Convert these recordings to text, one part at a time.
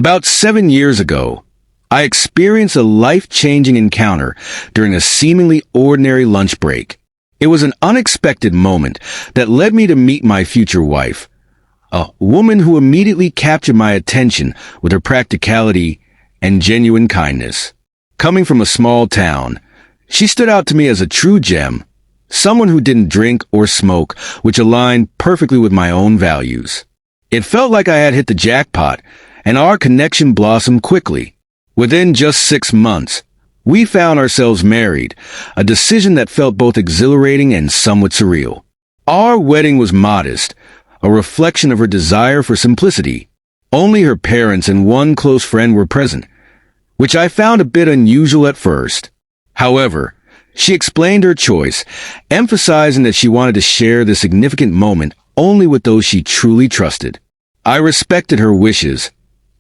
About 7 years ago, I experienced a life-changing encounter during a seemingly ordinary lunch break. It was an unexpected moment that led me to meet my future wife, a woman who immediately captured my attention with her practicality and genuine kindness. Coming from a small town, she stood out to me as a true gem, someone who didn't drink or smoke, which aligned perfectly with my own values. It felt like I had hit the jackpot, and our connection blossomed quickly. Within just 6 months, we found ourselves married, a decision that felt both exhilarating and somewhat surreal. Our wedding was modest, a reflection of her desire for simplicity. Only her parents and one close friend were present, which I found a bit unusual at first. However, she explained her choice, emphasizing that she wanted to share the significant moment only with those she truly trusted. I respected her wishes,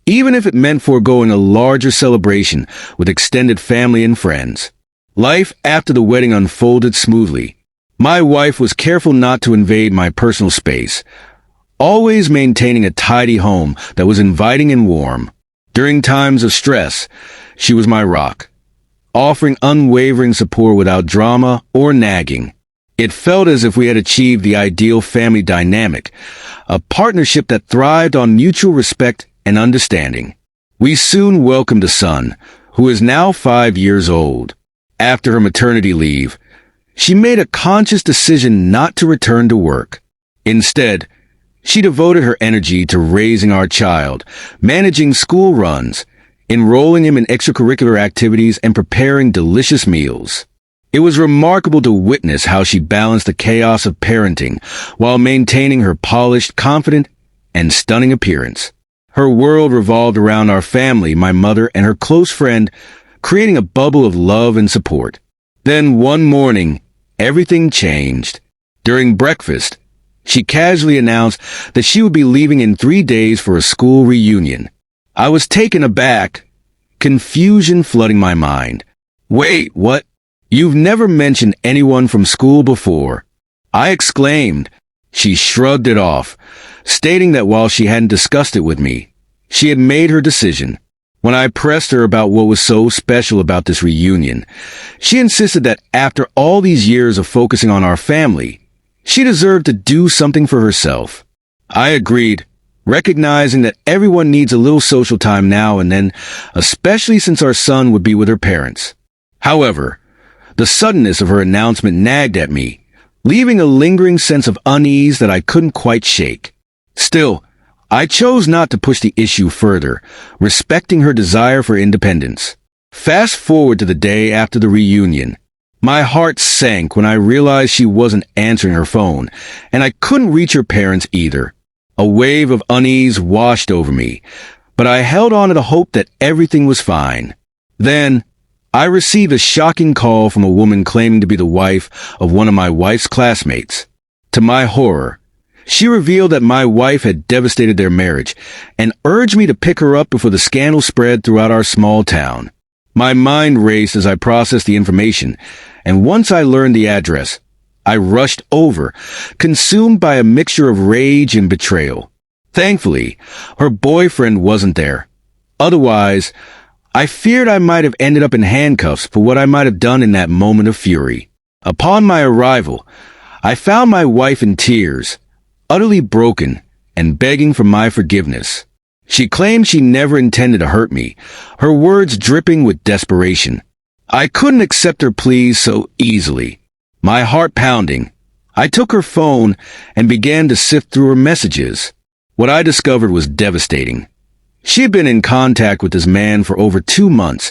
even if it meant foregoing a larger celebration with extended family and friends. Life after the wedding unfolded smoothly. My wife was careful not to invade my personal space, always maintaining a tidy home that was inviting and warm. During times of stress, she was my rock, offering unwavering support without drama or nagging. It felt as if we had achieved the ideal family dynamic, a partnership that thrived on mutual respect and understanding. We soon welcomed a son, who is now 5 years old. After her maternity leave, she made a conscious decision not to return to work. Instead, she devoted her energy to raising our child, managing school runs, enrolling him in extracurricular activities, and preparing delicious meals. It was remarkable to witness how she balanced the chaos of parenting while maintaining her polished, confident, and stunning appearance. Her world revolved around our family, my mother, and her close friend, creating a bubble of love and support. Then one morning, everything changed. During breakfast, she casually announced that she would be leaving in 3 days for a school reunion. I was taken aback, confusion flooding my mind. "Wait, what? You've never mentioned anyone from school before," I exclaimed. She shrugged it off, stating that while she hadn't discussed it with me, she had made her decision. When I pressed her about what was so special about this reunion, she insisted that after all these years of focusing on our family, she deserved to do something for herself. I agreed, recognizing that everyone needs a little social time now and then, especially since our son would be with her parents. However, the suddenness of her announcement nagged at me, leaving a lingering sense of unease that I couldn't quite shake. Still, I chose not to push the issue further, respecting her desire for independence. Fast forward to the day after the reunion. My heart sank when I realized she wasn't answering her phone, and I couldn't reach her parents either. A wave of unease washed over me, but I held on to the hope that everything was fine. Then, I received a shocking call from a woman claiming to be the wife of one of my wife's classmates. To my horror, she revealed that my wife had devastated their marriage and urged me to pick her up before the scandal spread throughout our small town. My mind raced as I processed the information, and once I learned the address, I rushed over, consumed by a mixture of rage and betrayal. Thankfully, her boyfriend wasn't there. Otherwise, I feared I might have ended up in handcuffs for what I might have done in that moment of fury. Upon my arrival, I found my wife in tears, utterly broken and begging for my forgiveness. She claimed she never intended to hurt me, her words dripping with desperation. I couldn't accept her pleas so easily. My heart pounding, I took her phone and began to sift through her messages. What I discovered was devastating. She had been in contact with this man for over 2 months,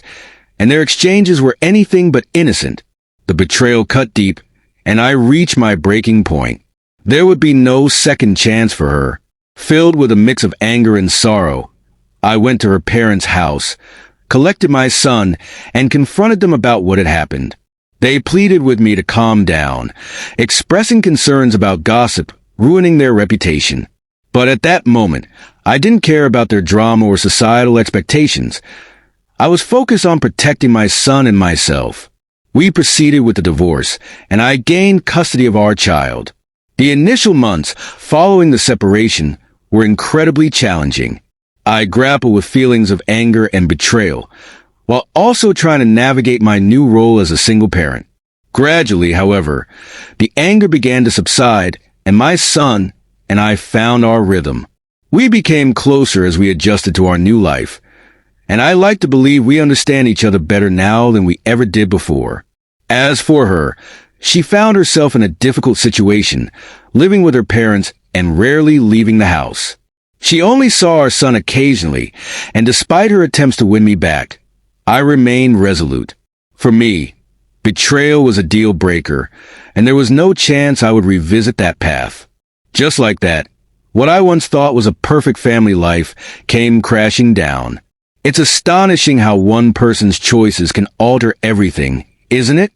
and their exchanges were anything but innocent. The betrayal cut deep, and I reached my breaking point. There would be no second chance for her. Filled with a mix of anger and sorrow, I went to her parents' house, collected my son, and confronted them about what had happened. They pleaded with me to calm down, expressing concerns about gossip ruining their reputation. But at that moment, I didn't care about their drama or societal expectations. I was focused on protecting my son and myself. We proceeded with the divorce, and I gained custody of our child. The initial months following the separation were incredibly challenging. I grapple with feelings of anger and betrayal, while also trying to navigate my new role as a single parent. Gradually, however, the anger began to subside, and my son and I found our rhythm. We became closer as we adjusted to our new life, and I like to believe we understand each other better now than we ever did before. As for her, she found herself in a difficult situation, living with her parents and rarely leaving the house. She only saw our son occasionally, and despite her attempts to win me back, I remained resolute. For me, betrayal was a deal breaker, and there was no chance I would revisit that path. Just like that, what I once thought was a perfect family life came crashing down. It's astonishing how one person's choices can alter everything, isn't it?